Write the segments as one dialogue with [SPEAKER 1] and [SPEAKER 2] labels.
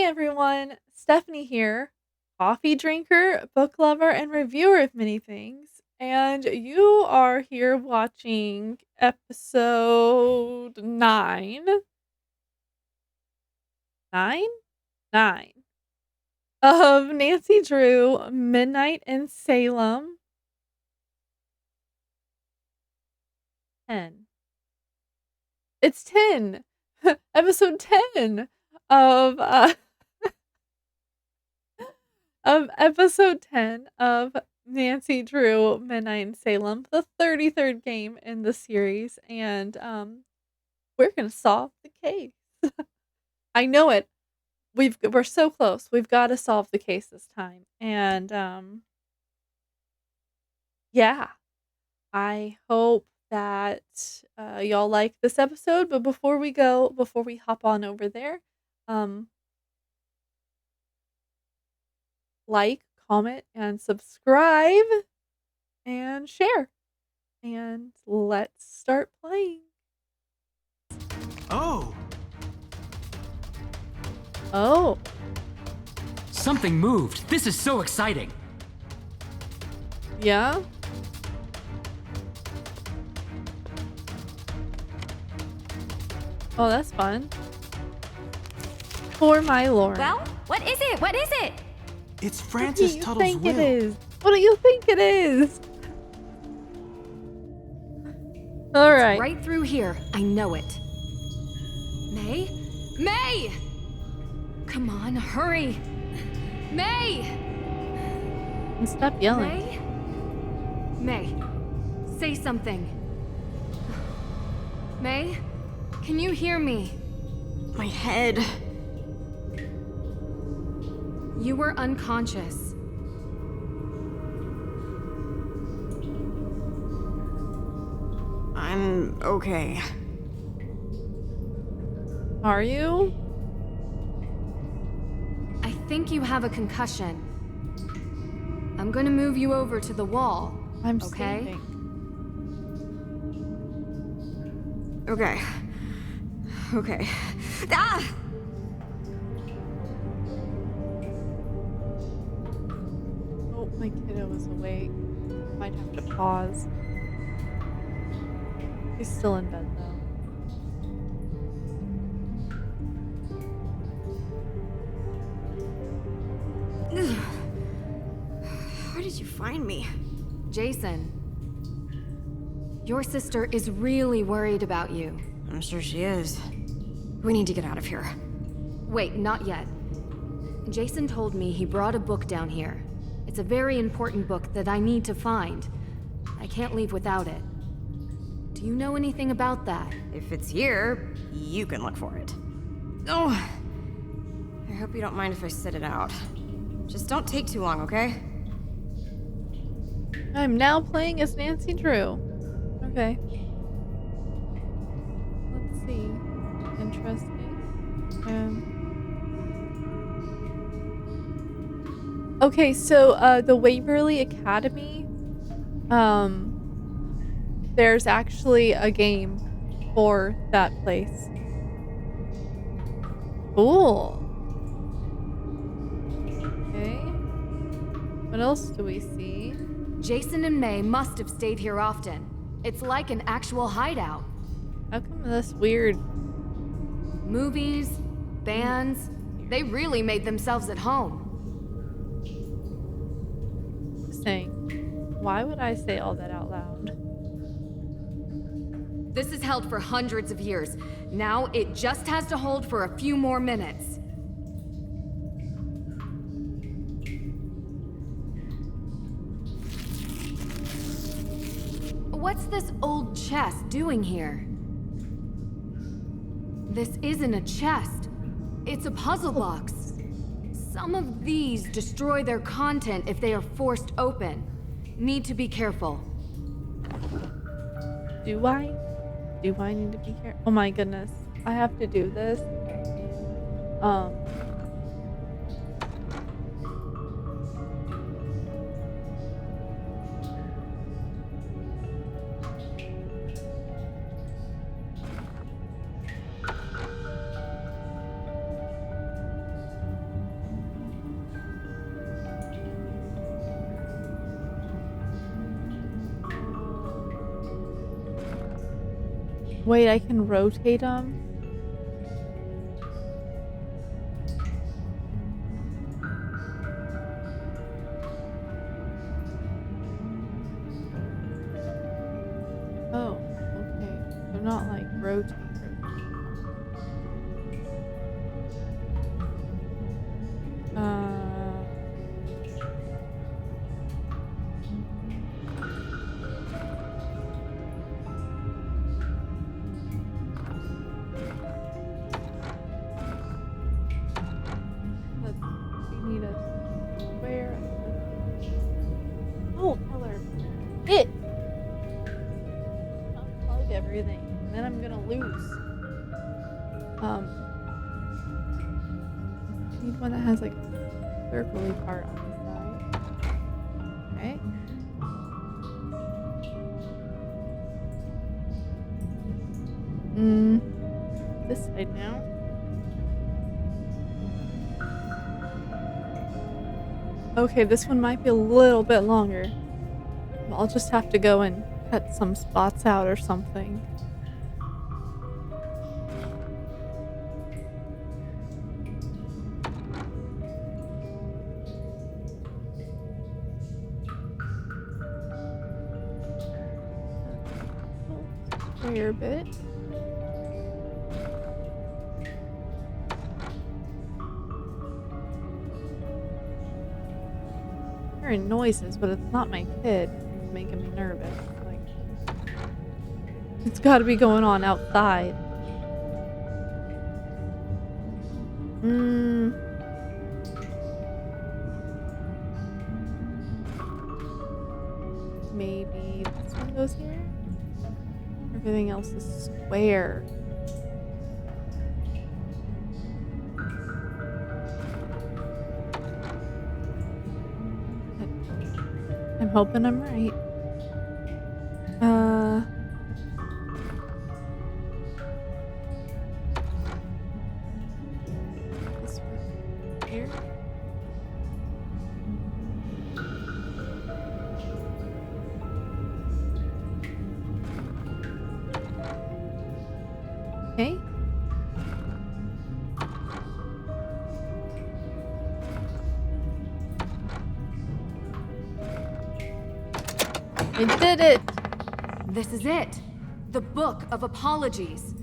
[SPEAKER 1] Hey everyone, Stephanie here, coffee drinker, book lover, and reviewer of many things. And you are here watching episode nine, nine of Nancy Drew Midnight in Salem 10. It's 10, episode 10 of of episode 10 of Nancy Drew Midnight in Salem, the 33rd game in the series, and we're gonna solve the case. I know it. We're so close. We've got to solve the case this time. And yeah, I hope that y'all like this episode. But before we hop on over there, um like, comment, and subscribe and share. And let's start playing.
[SPEAKER 2] Oh!
[SPEAKER 1] Oh,
[SPEAKER 2] Something moved. This is so exciting.
[SPEAKER 1] yeah? Oh, that's fun. For my lord.
[SPEAKER 3] Well, what is it? What is it?
[SPEAKER 2] It's
[SPEAKER 1] What do
[SPEAKER 2] Francis
[SPEAKER 1] you
[SPEAKER 2] Tuttle's
[SPEAKER 1] think
[SPEAKER 2] will.
[SPEAKER 1] it is? What do you think it is? All right.
[SPEAKER 3] Right through here. I know it. May? May! Come on, hurry. May!
[SPEAKER 1] And stop yelling.
[SPEAKER 3] May? May, say something. May? Can you hear me?
[SPEAKER 4] My head.
[SPEAKER 3] You were unconscious.
[SPEAKER 4] I'm okay.
[SPEAKER 1] Are you?
[SPEAKER 3] I think you have a concussion. I'm gonna move you over to the wall.
[SPEAKER 1] I'm
[SPEAKER 3] Okay.
[SPEAKER 1] standing.
[SPEAKER 4] Okay. Okay. Ah!
[SPEAKER 1] Oh, my kiddo is awake. Might have to pause. He's still in bed though.
[SPEAKER 4] How did you find me?
[SPEAKER 3] Jason, your sister is really worried about you.
[SPEAKER 4] I'm sure she is. We need to get out of here.
[SPEAKER 3] Wait, not yet. Jason told me he brought a book down here. It's a very important book that I need to find. I can't leave without it. Do you know anything about that?
[SPEAKER 4] If it's here, you can look for it. Oh! I hope you don't mind if I sit it out. Just don't take too long, okay?
[SPEAKER 1] I'm now playing as Nancy Drew. Okay. Let's see. Interesting. Okay, so the Waverly Academy, there's actually a game for that place. Cool. Okay. What else do we see?
[SPEAKER 3] Jason and May must have stayed here often. It's like an actual hideout.
[SPEAKER 1] How come this weird?
[SPEAKER 3] Movies, bands, they really made themselves at home.
[SPEAKER 1] Saying, why would I say all that out loud?
[SPEAKER 3] This is held for hundreds of years. Now it just has to hold for a few more minutes. What's this old chest doing here? This isn't a chest. It's a puzzle box. Some of these destroy their content if they are forced open. Need to be careful.
[SPEAKER 1] Do I? Do I need to be here? Oh my goodness. I have to do this. Wait, I can rotate them? Oh, okay. So not like rotate. We need a square. Oh, color. It. Unplug everything, and then I'm gonna lose. I need one that has like a circly part on the side. Okay. This side now. Okay, this one might be a little bit longer. I'll just have to go and cut some spots out or something. Square bit. Hearing noises, but it's not my kid. It's making me nervous. Like, it's got to be going on outside. Maybe this one goes here. Everything else is square. I'm hoping I'm right. This one here. Okay. I did it!
[SPEAKER 3] This is it. The Book of Apologies.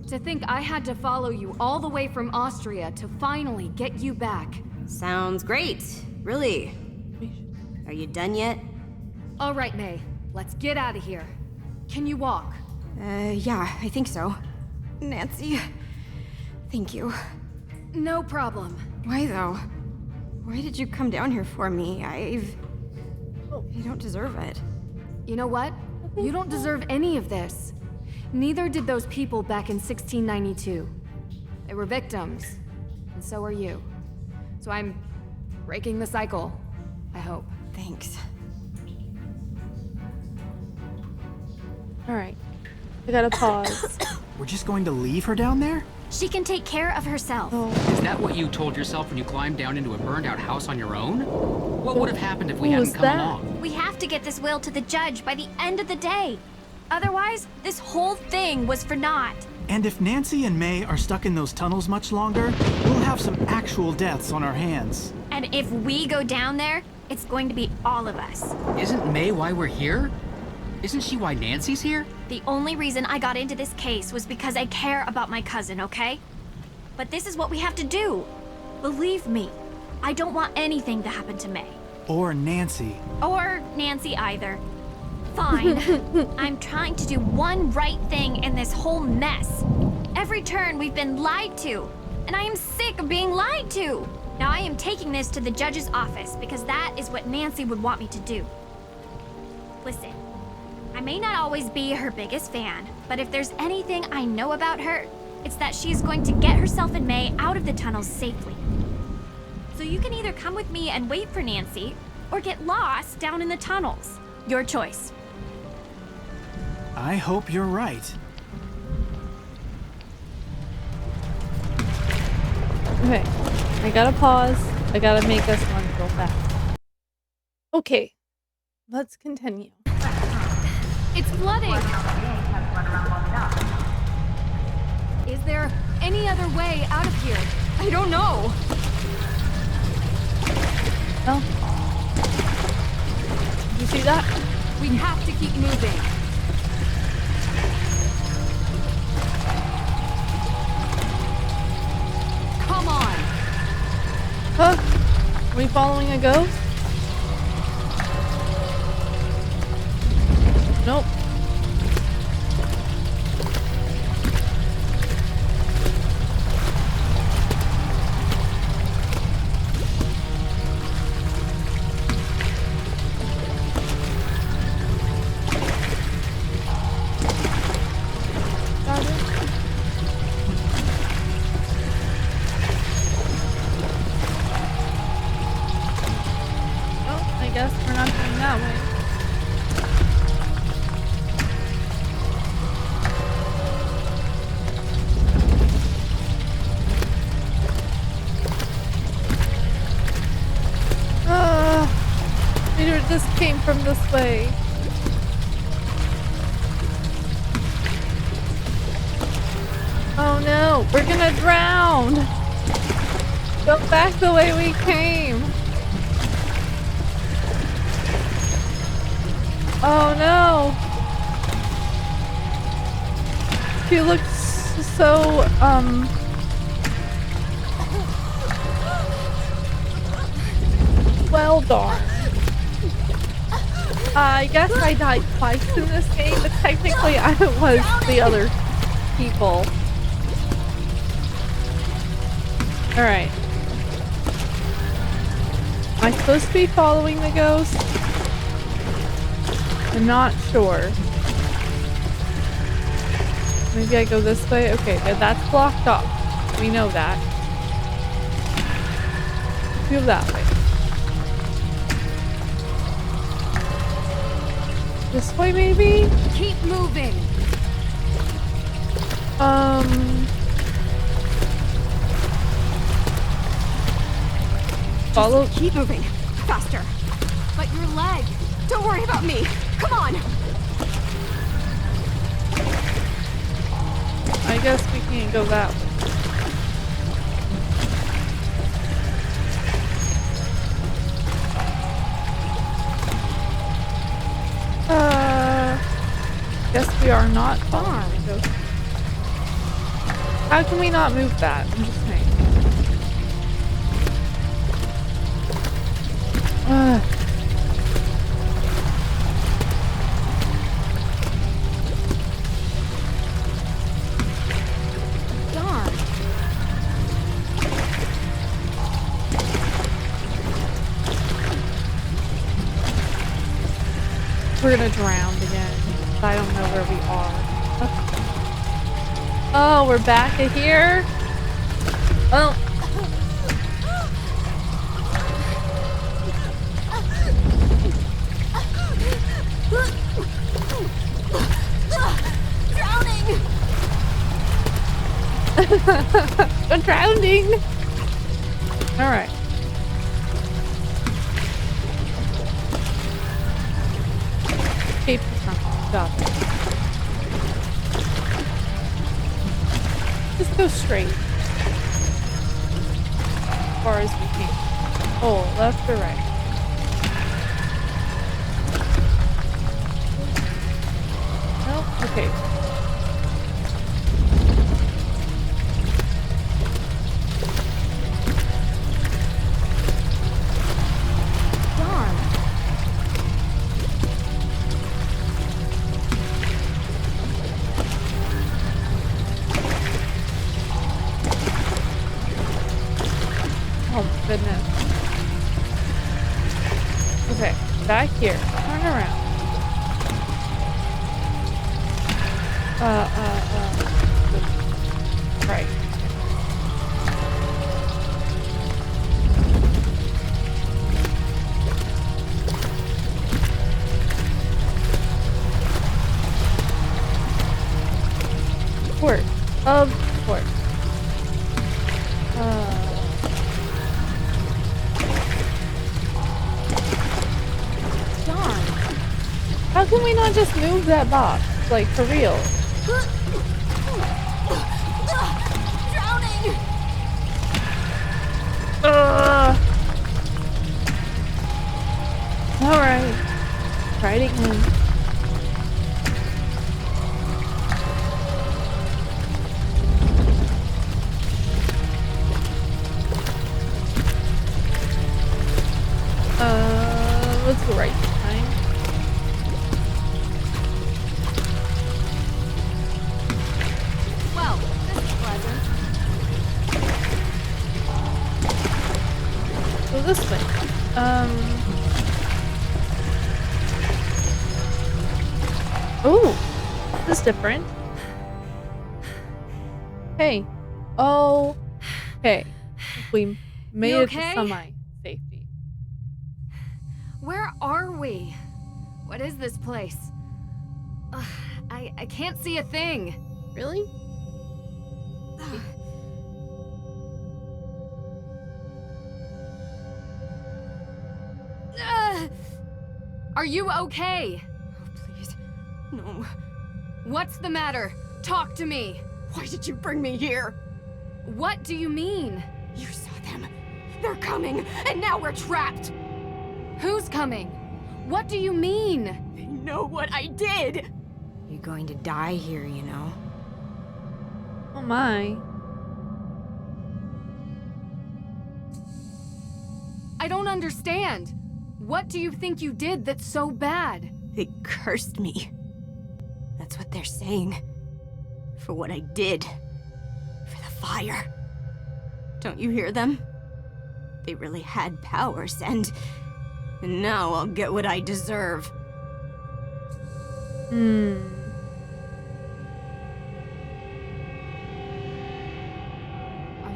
[SPEAKER 3] To think I had to follow you all the way from Austria to finally get you back.
[SPEAKER 4] Sounds great. Really. Are you done yet?
[SPEAKER 3] All right, May. Let's get out of here. Can you walk?
[SPEAKER 4] Yeah, I think so. Nancy, thank you.
[SPEAKER 3] No problem.
[SPEAKER 4] Why though? Why did you come down here for me? I don't deserve it.
[SPEAKER 3] You know what? You don't deserve any of this. Neither did those people back in 1692. They were victims, and so are you. So I'm breaking the cycle, I hope.
[SPEAKER 4] Thanks.
[SPEAKER 1] Alright. I gotta pause.
[SPEAKER 5] We're just going to leave her down there?
[SPEAKER 6] She can take care of herself.
[SPEAKER 2] Is that what you told yourself when you climbed down into a burned out house on your own? What would have happened if we
[SPEAKER 1] Who
[SPEAKER 2] hadn't
[SPEAKER 1] was
[SPEAKER 2] come
[SPEAKER 1] that?
[SPEAKER 2] along?
[SPEAKER 6] We have to get this will to the judge by the end of the day. Otherwise, this whole thing was for naught.
[SPEAKER 5] And if Nancy and May are stuck in those tunnels much longer, we'll have some actual deaths on our hands.
[SPEAKER 6] And if we go down there, it's going to be all of us.
[SPEAKER 2] Isn't May why we're here? Isn't she why Nancy's here?
[SPEAKER 6] The only reason I got into this case was because I care about my cousin, okay? But this is what we have to do. Believe me, I don't want anything to happen to May.
[SPEAKER 5] Or Nancy.
[SPEAKER 6] Or Nancy either. Fine. I'm trying to do one right thing in this whole mess. Every turn we've been lied to, and I am sick of being lied to. Now I am taking this to the judge's office because that is what Nancy would want me to do. Listen, I may not always be her biggest fan, but if there's anything I know about her, it's that she is going to get herself and May out of the tunnels safely. So you can either come with me and wait for Nancy, or get lost down in the tunnels. Your choice.
[SPEAKER 5] I hope you're right.
[SPEAKER 1] Okay. I gotta pause. I gotta make us run real fast. Okay. Let's continue.
[SPEAKER 3] It's flooding! there any other way out of here?
[SPEAKER 4] I don't know.
[SPEAKER 1] No. Did you see that?
[SPEAKER 3] We have to keep moving. Come on.
[SPEAKER 1] Huh? Are we following a ghost? Nope. Got it. Oh, I guess we're not going that way. Maybe it just came from this way. Oh no, we're gonna drown! Go back the way we came! Oh no! She looks so, well done. I guess I died twice in this game, but technically I was the other people. Alright. Am I supposed to be following the ghost? I'm not sure. Maybe I go this way? Okay, that's blocked off. We know that. Go that way. This way, maybe?
[SPEAKER 3] Keep moving.
[SPEAKER 1] Follow.
[SPEAKER 4] Just keep moving. Faster.
[SPEAKER 3] But your leg.
[SPEAKER 4] Don't worry about me. Come on.
[SPEAKER 1] I guess we can't go that way. Guess we are not far. How can we not move that? I'm just saying.
[SPEAKER 3] Darn.
[SPEAKER 1] We're gonna drown again. I don't know where we are. Oh, we're back at here? Oh. I'm drowning! Alright. Escape the tunnel. Got it. Just go straight. As far as we can. Oh, left or right? Nope. Okay. Goodness. Okay, back here. Turn around. Right. Course. Of course. How can we not just move that box? Like, for real? Right time.
[SPEAKER 3] Well, this is pleasant.
[SPEAKER 1] Go this way. Oh, this is different. Hey. Oh. Okay. We made
[SPEAKER 3] You
[SPEAKER 1] it
[SPEAKER 3] okay?
[SPEAKER 1] to semi-safety.
[SPEAKER 3] Where are we? What is this place? Ugh, I can't see a thing.
[SPEAKER 1] Really?
[SPEAKER 3] Ugh. Are you okay?
[SPEAKER 4] Oh, please. No.
[SPEAKER 3] What's the matter? Talk to me.
[SPEAKER 4] Why did you bring me here?
[SPEAKER 3] What do you mean?
[SPEAKER 4] You saw them. They're coming, and now we're trapped.
[SPEAKER 3] Who's coming? What do you mean?
[SPEAKER 4] They know what I did. You're going to die here, you know.
[SPEAKER 1] Oh my.
[SPEAKER 3] I don't understand. What do you think you did that's so bad?
[SPEAKER 4] They cursed me. That's what they're saying. For what I did. For the fire. Don't you hear them? They really had powers, and now I'll get what I deserve.
[SPEAKER 3] Are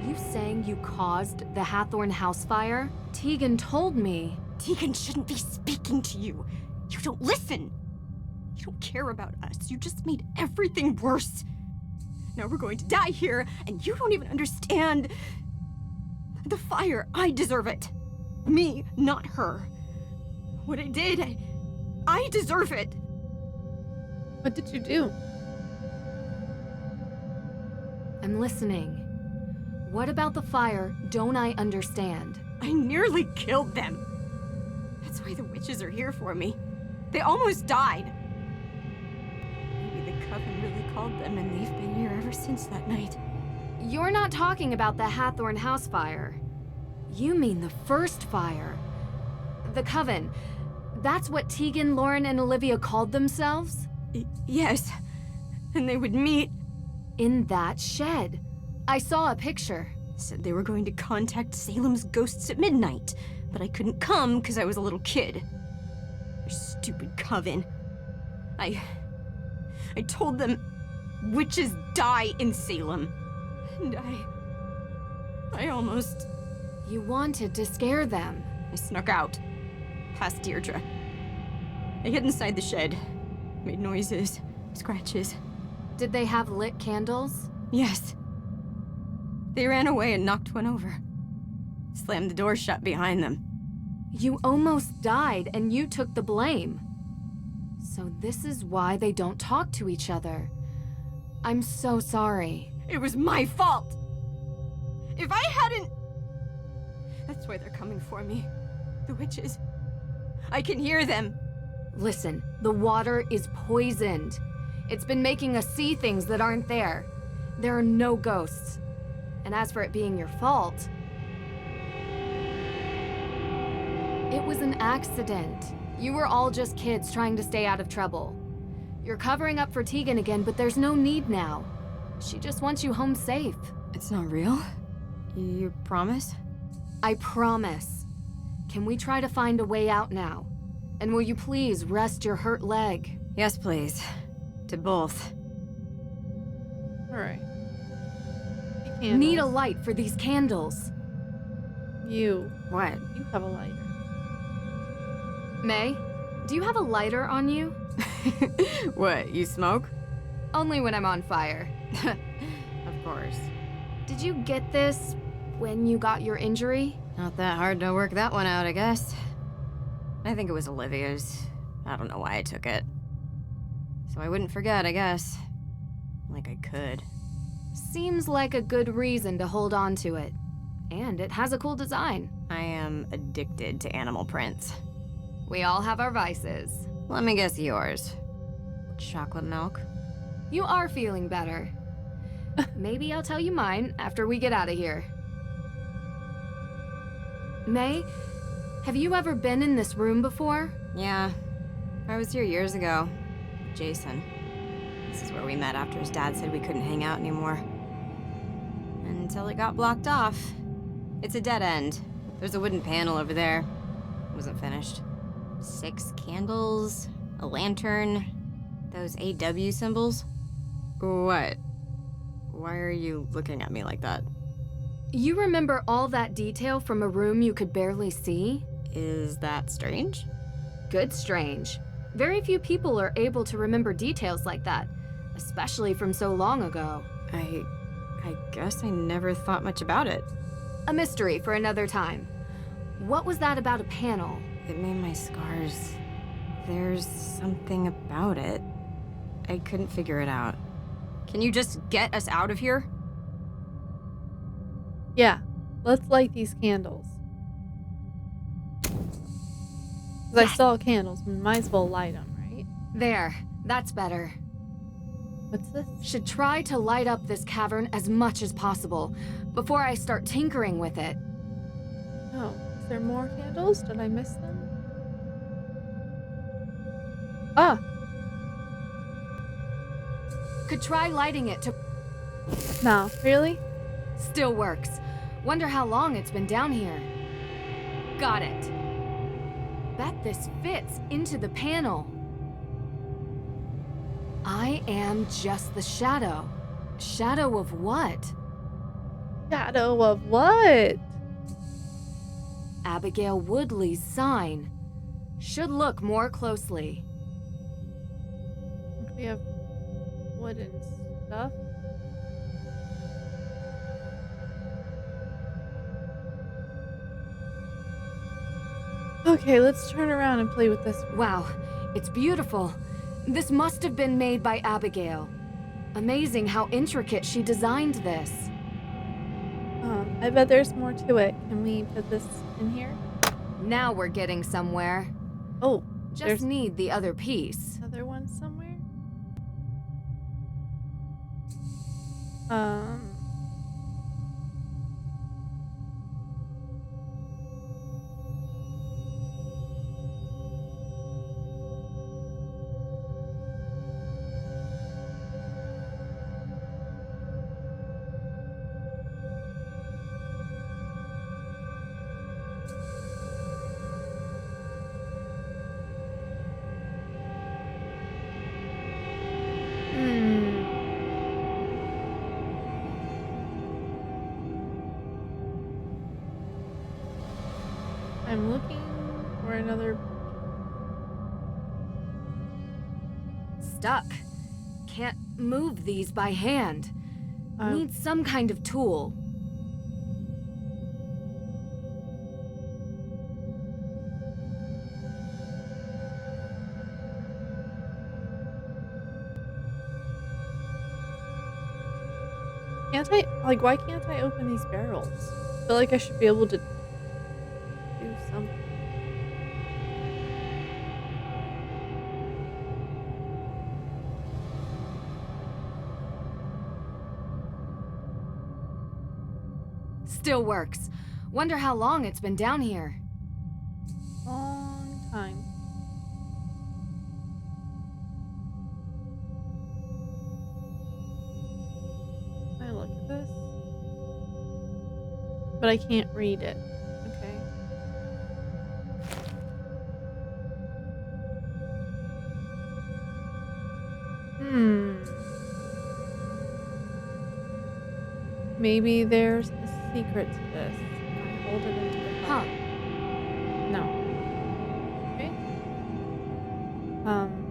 [SPEAKER 3] you saying you caused the Hathorn house fire? Tegan told me.
[SPEAKER 4] Tegan shouldn't be speaking to you. You don't listen. You don't care about us. You just made everything worse. Now we're going to die here, and you don't even understand. The fire, I deserve it. Me, not her. What I did, I deserve it.
[SPEAKER 1] What did you do?
[SPEAKER 3] I'm listening. What about the fire don't I understand?
[SPEAKER 4] I nearly killed them. That's why the witches are here for me. They almost died. Maybe the coven really called them, and they've been here ever since that night.
[SPEAKER 3] You're not talking about the Hathorn house fire. You mean the first fire. The coven. That's what Tegan, Lauren, and Olivia called themselves?
[SPEAKER 4] Yes. And they would meet.
[SPEAKER 3] In that shed. I saw a picture.
[SPEAKER 4] Said they were going to contact Salem's ghosts at midnight, but I couldn't come because I was a little kid. Their stupid coven. I told them witches die in Salem. And I almost...
[SPEAKER 3] You wanted to scare them.
[SPEAKER 4] I snuck out, past Deirdre. I hid inside the shed, made noises, scratches.
[SPEAKER 3] Did they have lit candles?
[SPEAKER 4] Yes. They ran away and knocked one over. Slammed the door shut behind them.
[SPEAKER 3] You almost died and you took the blame. So this is why they don't talk to each other. I'm so sorry.
[SPEAKER 4] It was my fault! If I hadn't... That's why they're coming for me. The witches. I can hear them.
[SPEAKER 3] Listen, the water is poisoned. It's been making us see things that aren't there. There are no ghosts. And as for it being your fault... It was an accident. You were all just kids trying to stay out of trouble. You're covering up for Tegan again, but there's no need now. She just wants you home safe.
[SPEAKER 4] It's not real? You promise?
[SPEAKER 3] I promise. Can we try to find a way out now? And will you please rest your hurt leg?
[SPEAKER 4] Yes, please. To both.
[SPEAKER 1] Alright.
[SPEAKER 3] Need a light for these candles.
[SPEAKER 1] You.
[SPEAKER 4] What?
[SPEAKER 1] You have a lighter.
[SPEAKER 3] May, do you have a lighter on you?
[SPEAKER 4] What, you smoke?
[SPEAKER 3] Only when I'm on fire.
[SPEAKER 4] Of course.
[SPEAKER 3] Did you get this when you got your injury?
[SPEAKER 4] Not that hard to work that one out, I guess. I think it was Olivia's. I don't know why I took it. So I wouldn't forget, I guess. Like I could.
[SPEAKER 3] Seems like a good reason to hold on to it. And it has a cool design.
[SPEAKER 4] I am addicted to animal prints.
[SPEAKER 3] We all have our vices.
[SPEAKER 4] Let me guess yours. Chocolate milk?
[SPEAKER 3] You are feeling better. Maybe I'll tell you mine after we get out of here. May, Have you ever been in this room before?
[SPEAKER 4] Yeah. I was here years ago. Jason. This is where we met after his dad said we couldn't hang out anymore. Until it got blocked off. It's a dead end. There's a wooden panel over there. It wasn't finished. 6 candles, a lantern, those AW symbols. What? Why are you looking at me like that?
[SPEAKER 3] You remember all that detail from a room you could barely see?
[SPEAKER 4] Is that strange?
[SPEAKER 3] Good strange. Very few people are able to remember details like that, especially from so long ago.
[SPEAKER 4] I guess I never thought much about it.
[SPEAKER 3] A mystery for another time. What was that about a panel?
[SPEAKER 4] It made my scars. There's something about it. I couldn't figure it out. Can you just get us out of here?
[SPEAKER 1] Yeah, let's light these candles. 'Cause I saw candles, we might as well light them, right?
[SPEAKER 3] There, that's better.
[SPEAKER 1] What's this?
[SPEAKER 3] Should try to light up this cavern as much as possible before I start tinkering with it.
[SPEAKER 1] Oh, is there more candles? Did I miss them? Ah,
[SPEAKER 3] Could try lighting it to...
[SPEAKER 1] no, really?
[SPEAKER 3] Still works. Wonder how long it's been down here. Got it. Bet this fits into the panel. I am just the shadow. Shadow of what?
[SPEAKER 1] Shadow of what?
[SPEAKER 3] Abigail Woodley's sign. Should look more closely.
[SPEAKER 1] We have wooden stuff. Okay, let's turn around and play with this.
[SPEAKER 3] Wow, it's beautiful. This must have been made by Abigail. Amazing how intricate she designed this.
[SPEAKER 1] I bet there's more to it. Can we put this in here?
[SPEAKER 3] Now we're getting somewhere.
[SPEAKER 1] Oh,
[SPEAKER 3] Just
[SPEAKER 1] there's
[SPEAKER 3] need the other piece.
[SPEAKER 1] another one somewhere. I'm looking for another.
[SPEAKER 3] Stuck. Can't move these by hand.
[SPEAKER 1] Um,
[SPEAKER 3] Need some kind of tool.
[SPEAKER 1] Can't I, like, why can't I open these barrels? I feel like I should be able to do something.
[SPEAKER 3] Still works. Wonder how long it's been down here.
[SPEAKER 1] Long time. I look at this, but I can't read it. Okay. Maybe there's a secret to this. Can I hold it into the
[SPEAKER 3] Huh.
[SPEAKER 1] fire? No. Okay. Turn around.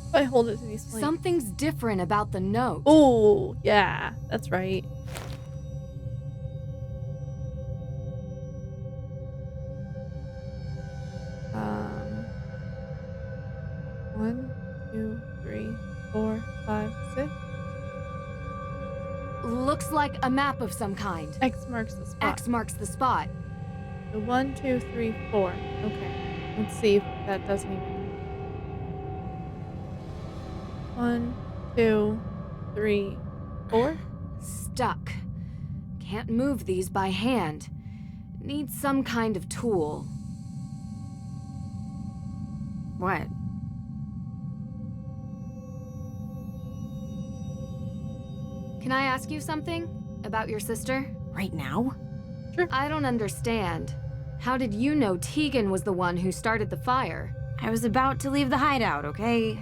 [SPEAKER 1] If I hold it to these flames.
[SPEAKER 3] Something's different about the note.
[SPEAKER 1] Oh, yeah, that's right. One, two, three, 4, 5, 6.
[SPEAKER 3] Looks like a map of some kind.
[SPEAKER 1] X marks the spot.
[SPEAKER 3] X marks the spot.
[SPEAKER 1] So 1, 2, 3, 4. Okay. Let's see if that does anything. 1, 2, 3, 4.
[SPEAKER 3] Stuck. Can't move these by hand. Need some kind of tool.
[SPEAKER 4] What?
[SPEAKER 3] Can I ask you something? About your sister?
[SPEAKER 4] Right now?
[SPEAKER 3] I don't understand. How did you know Tegan was the one who started the fire?
[SPEAKER 4] I was about to leave the hideout, okay?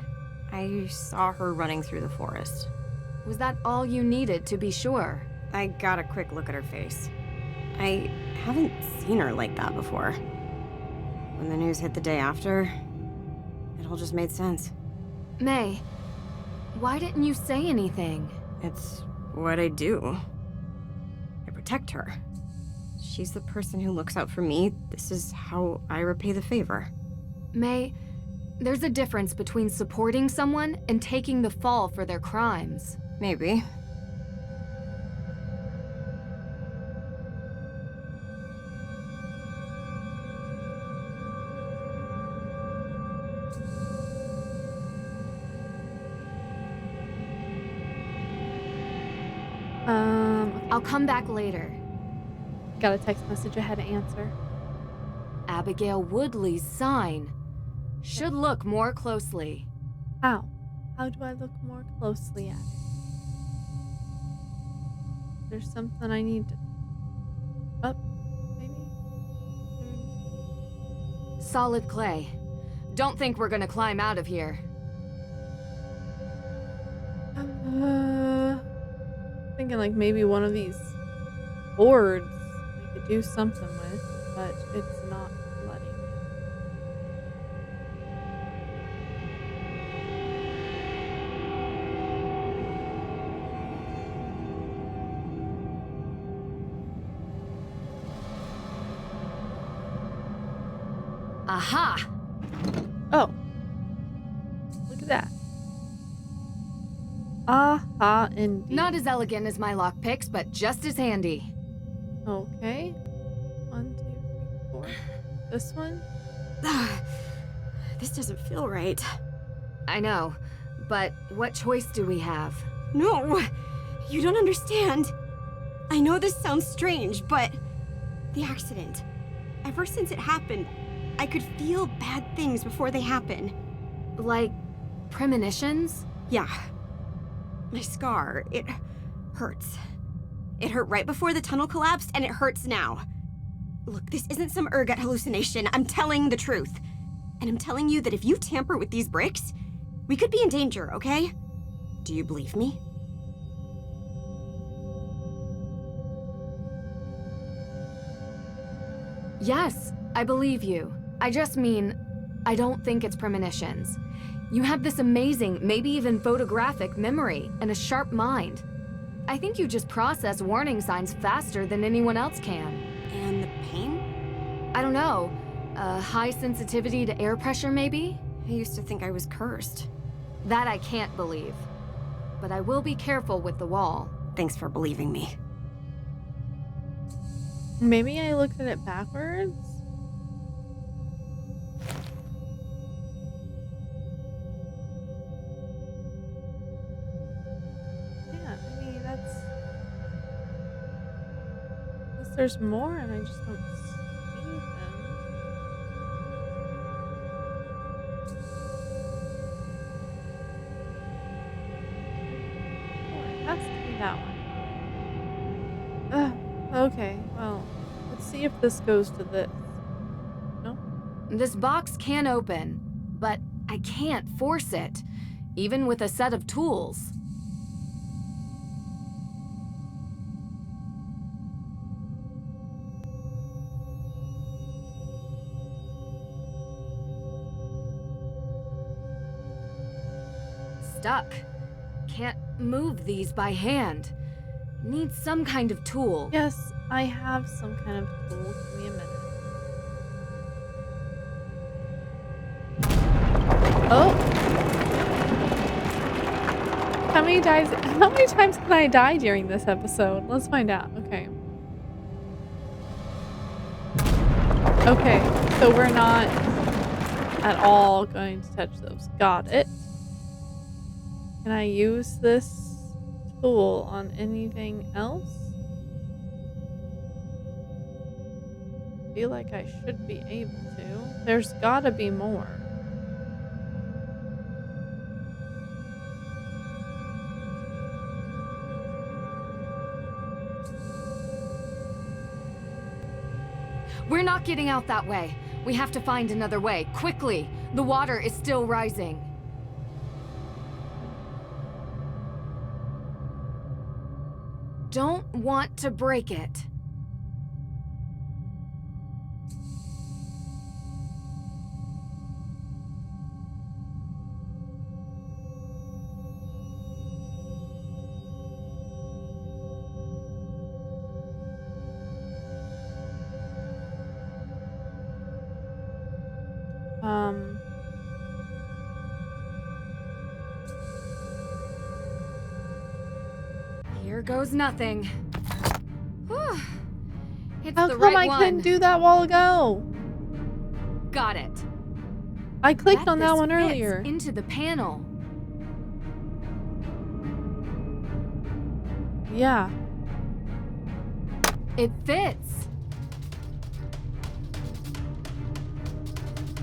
[SPEAKER 4] I saw her running through the forest.
[SPEAKER 3] Was that all you needed to be sure?
[SPEAKER 4] I got a quick look at her face. I haven't seen her like that before. When the news hit the day after, it all just made sense.
[SPEAKER 3] May, why didn't you say anything?
[SPEAKER 4] It's what I do. I protect her. She's the person who looks out for me. This is how I repay the favor.
[SPEAKER 3] May, there's a difference between supporting someone and taking the fall for their crimes.
[SPEAKER 4] Maybe.
[SPEAKER 1] Okay.
[SPEAKER 3] I'll come back later.
[SPEAKER 1] Got a text message I had to answer.
[SPEAKER 3] Abigail Woodley's sign. Should look more closely.
[SPEAKER 1] How? How do I look more closely at it? There's something I need to... Up, maybe?
[SPEAKER 3] Solid clay. Don't think we're gonna climb out of here.
[SPEAKER 1] Thinking like maybe one of these boards I could do something with, but it's not letting me.
[SPEAKER 3] Aha!
[SPEAKER 1] Oh. Look at that. Aha, indeed.
[SPEAKER 3] Not as elegant as my lockpicks, but just as handy.
[SPEAKER 1] Okay. 1, 2, 3, 4. This one?
[SPEAKER 4] This doesn't feel right.
[SPEAKER 3] I know, but what choice do we have?
[SPEAKER 4] No, you don't understand. I know this sounds strange, but the accident, ever since it happened, I could feel bad things before they happen.
[SPEAKER 3] Like, premonitions?
[SPEAKER 4] Yeah. My scar, it hurts. It hurt right before the tunnel collapsed, and it hurts now. Look, this isn't some ergot hallucination. I'm telling the truth. And I'm telling you that if you tamper with these bricks, we could be in danger, okay? Do you believe me?
[SPEAKER 3] Yes, I believe you. I just mean, I don't think it's premonitions. You have this amazing, maybe even photographic memory and a sharp mind. I think you just process warning signs faster than anyone else can.
[SPEAKER 4] And the pain?
[SPEAKER 3] I don't know. High sensitivity to air pressure, maybe?
[SPEAKER 4] I used to think I was cursed.
[SPEAKER 3] That I can't believe. But I will be careful with the wall.
[SPEAKER 4] Thanks for believing me.
[SPEAKER 1] Maybe I looked at it backwards? Yeah, I mean, that's... Unless there's more and I just don't see them. Oh, it has to be that one. Okay, well, let's see if this goes to this. No?
[SPEAKER 3] This box can open, but I can't force it, even with a set of tools. Stuck. Can't move these by hand. Need some kind of tool.
[SPEAKER 1] Yes, I have some kind of tool. Give me a minute. Oh! How many times can I die during this episode? Let's find out. Okay. Okay, so we're not at all going to touch those. Got it. Can I use this tool on anything else? I feel like I should be able to. There's gotta be more.
[SPEAKER 3] We're not getting out that way. We have to find another way, quickly. The water is still rising. Don't want to break it. Here goes nothing. Whew. It's
[SPEAKER 1] How
[SPEAKER 3] the
[SPEAKER 1] come
[SPEAKER 3] right
[SPEAKER 1] I
[SPEAKER 3] one.
[SPEAKER 1] couldn't do that while ago?
[SPEAKER 3] Got it.
[SPEAKER 1] I clicked on that
[SPEAKER 3] This
[SPEAKER 1] one
[SPEAKER 3] fits
[SPEAKER 1] earlier.
[SPEAKER 3] into the panel.
[SPEAKER 1] Yeah.
[SPEAKER 3] It fits.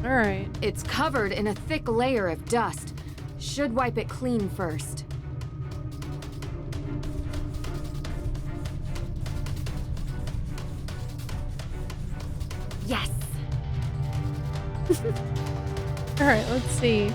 [SPEAKER 1] Alright.
[SPEAKER 3] It's covered in a thick layer of dust. Should wipe it clean first. Yes!
[SPEAKER 1] Alright, let's see.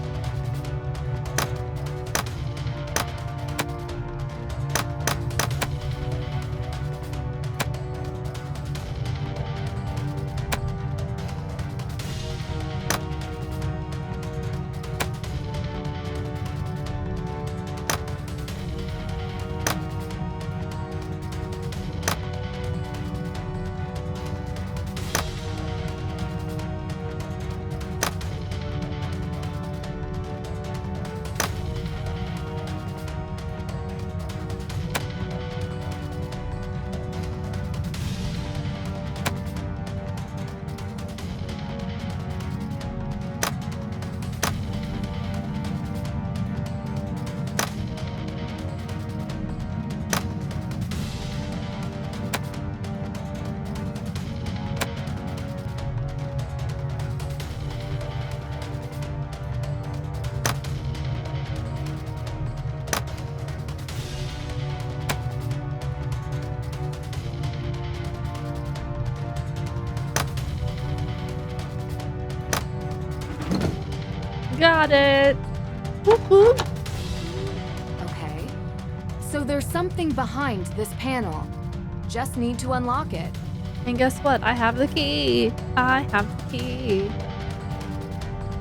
[SPEAKER 1] Got it! Woohoo!
[SPEAKER 3] Okay. So there's something behind this panel. Just need to unlock it.
[SPEAKER 1] And guess what? I have the key! I have the key!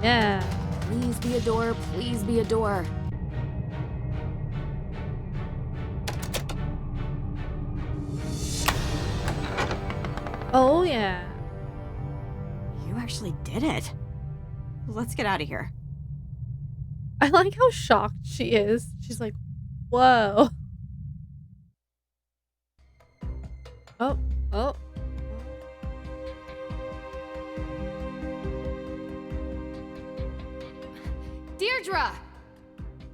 [SPEAKER 1] Yeah.
[SPEAKER 3] Please be a door, please be a door.
[SPEAKER 1] Oh yeah.
[SPEAKER 4] You actually did it. Let's get out of here.
[SPEAKER 1] I like how shocked she is. She's like, whoa. Oh, oh.
[SPEAKER 3] Deirdre!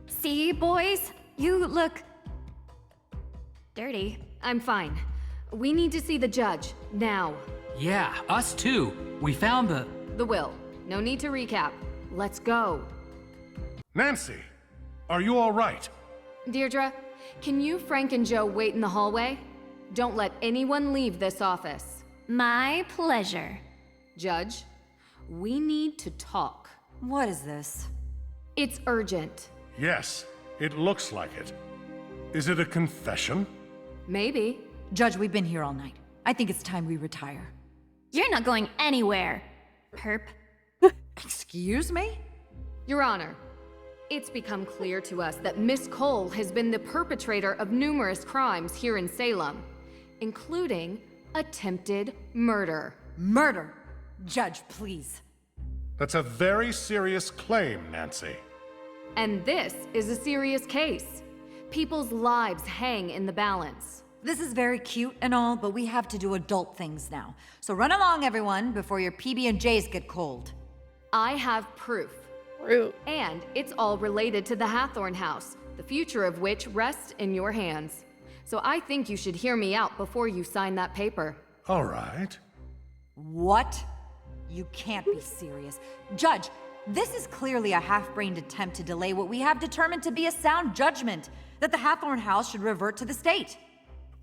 [SPEAKER 6] See, boys? You look dirty.
[SPEAKER 3] I'm fine. We need to see the judge, now.
[SPEAKER 2] Yeah, us too. We found the...
[SPEAKER 3] The will. No need to recap. Let's go.
[SPEAKER 7] Nancy, are you all right?
[SPEAKER 3] Deirdre, can you, Frank, and Joe wait in the hallway? Don't let anyone leave this office.
[SPEAKER 6] My pleasure.
[SPEAKER 3] Judge, we need to talk.
[SPEAKER 8] What is this?
[SPEAKER 3] It's urgent.
[SPEAKER 7] Yes, it looks like it. Is it a confession?
[SPEAKER 3] Maybe.
[SPEAKER 8] Judge, we've been here all night. I think it's time we retire.
[SPEAKER 6] You're not going anywhere, perp.
[SPEAKER 8] Excuse me?
[SPEAKER 3] Your Honor, it's become clear to us that Miss Cole has been the perpetrator of numerous crimes here in Salem, including attempted murder.
[SPEAKER 8] Murder! Judge, please.
[SPEAKER 7] That's a very serious claim, Nancy.
[SPEAKER 3] And this is a serious case. People's lives hang in the balance.
[SPEAKER 8] This is very cute and all, but we have to do adult things now. So run along, everyone, before your PB&Js get cold.
[SPEAKER 3] I have proof.
[SPEAKER 1] Rude.
[SPEAKER 3] And it's all related to the Hathorn house. the future of which rests in your hands. So I think you should hear me out before you sign that paper.
[SPEAKER 7] All right.
[SPEAKER 8] What? You can't be serious. Judge, this is clearly a half-brained attempt to delay what we have determined to be a sound judgment, that the Hathorn house should revert to the state.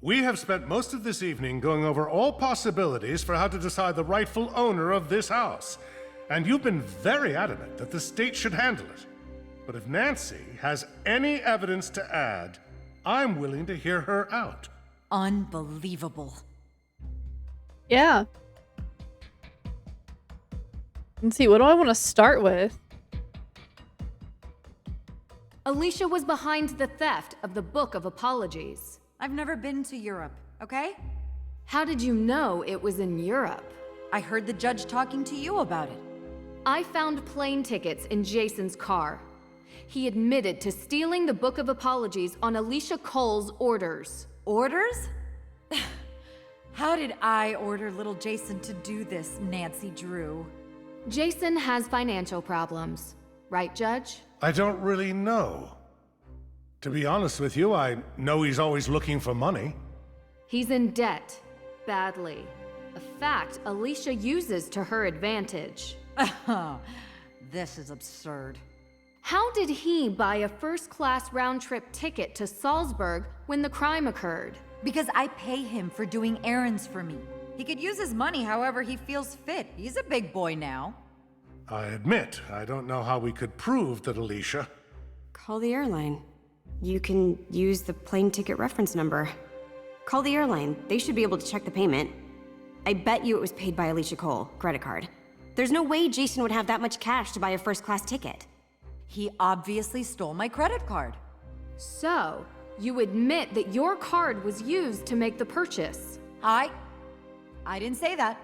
[SPEAKER 7] We have spent most of this evening going over all possibilities for how to decide the rightful owner of this house. And you've been very adamant that the state should handle it. But if Nancy has any evidence to add, I'm willing to hear her out.
[SPEAKER 8] Unbelievable.
[SPEAKER 1] Yeah. Let's see, what do I want to start with?
[SPEAKER 3] Alicia was behind the theft of the Book of Apologies.
[SPEAKER 8] I've never been to Europe, okay?
[SPEAKER 3] How did you know it was in Europe?
[SPEAKER 8] I heard the judge talking to you about it.
[SPEAKER 3] I found plane tickets in Jason's car. He admitted to stealing the Book of Apologies on Alicia Cole's orders.
[SPEAKER 8] Orders? How did I order little Jason to do this, Nancy Drew?
[SPEAKER 3] Jason has financial problems, right, Judge?
[SPEAKER 7] I don't really know. To be honest with you, I know he's always looking for money.
[SPEAKER 3] He's in debt, badly. A fact Alicia uses to her advantage.
[SPEAKER 8] This is absurd.
[SPEAKER 3] How did he buy a first-class round-trip ticket to Salzburg when the crime occurred?
[SPEAKER 8] Because I pay him for doing errands for me. He could use his money however he feels fit. He's a big boy now.
[SPEAKER 7] I admit, I don't know how we could prove that Alicia...
[SPEAKER 4] Call the airline. You can use the plane ticket reference number. Call the airline. They should be able to check the payment. I bet you it was paid by Alicia Cole, credit card. There's no way Jason would have that much cash to buy a first-class ticket.
[SPEAKER 8] He obviously stole my credit card.
[SPEAKER 3] So, you admit that your card was used to make the purchase.
[SPEAKER 8] I didn't say that.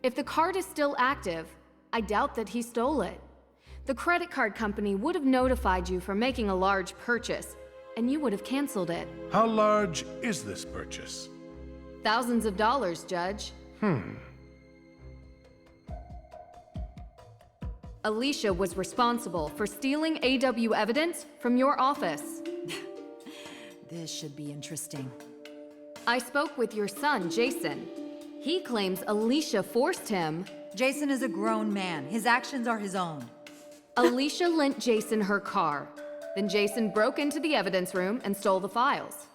[SPEAKER 3] If the card is still active, I doubt that he stole it. The credit card company would have notified you for making a large purchase, and you would have canceled it.
[SPEAKER 7] How large is this purchase?
[SPEAKER 3] Thousands of dollars, Judge. Alicia was responsible for stealing AW evidence from your office.
[SPEAKER 8] This should be interesting.
[SPEAKER 3] I spoke with your son, Jason. He claims Alicia forced him.
[SPEAKER 8] Jason is a grown man. His actions are his own.
[SPEAKER 3] Alicia lent Jason her car. Then Jason broke into the evidence room and stole the files.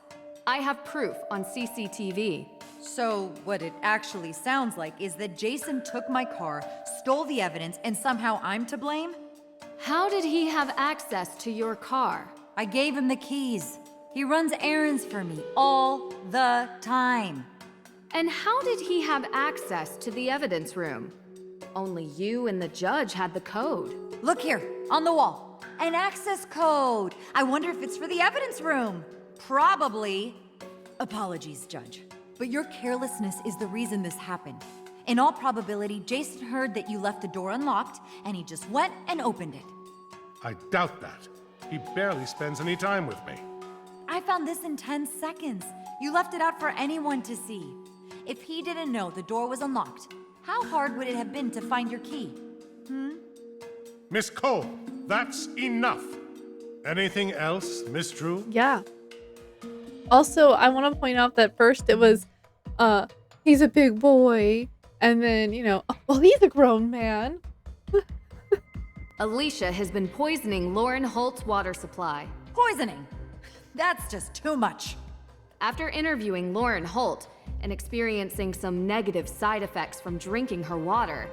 [SPEAKER 3] I have proof on CCTV.
[SPEAKER 8] So what it actually sounds like is that Jason took my car, stole the evidence, and somehow I'm to blame?
[SPEAKER 3] How did he have access to your car?
[SPEAKER 8] I gave him the keys. He runs errands for me all the time.
[SPEAKER 3] And how did he have access to the evidence room? Only you and the judge had the code.
[SPEAKER 8] Look here, on the wall. An access code. I wonder if it's for the evidence room. Probably. Apologies, Judge. But your carelessness is the reason this happened. In all probability, Jason heard that you left the door unlocked, and he just went and opened it.
[SPEAKER 7] I doubt that. He barely spends any time with me.
[SPEAKER 8] I found this in 10 seconds. You left it out for anyone to see. If he didn't know the door was unlocked, how hard would it have been to find your key?
[SPEAKER 7] Miss Cole, that's enough. Anything else, Miss Drew?
[SPEAKER 1] Yeah. Also, I want to point out that first it was, he's a big boy, and then, oh, well, he's a grown man.
[SPEAKER 3] Alicia has been poisoning Lauren Holt's water supply.
[SPEAKER 8] Poisoning? That's just too much.
[SPEAKER 3] After interviewing Lauren Holt and experiencing some negative side effects from drinking her water,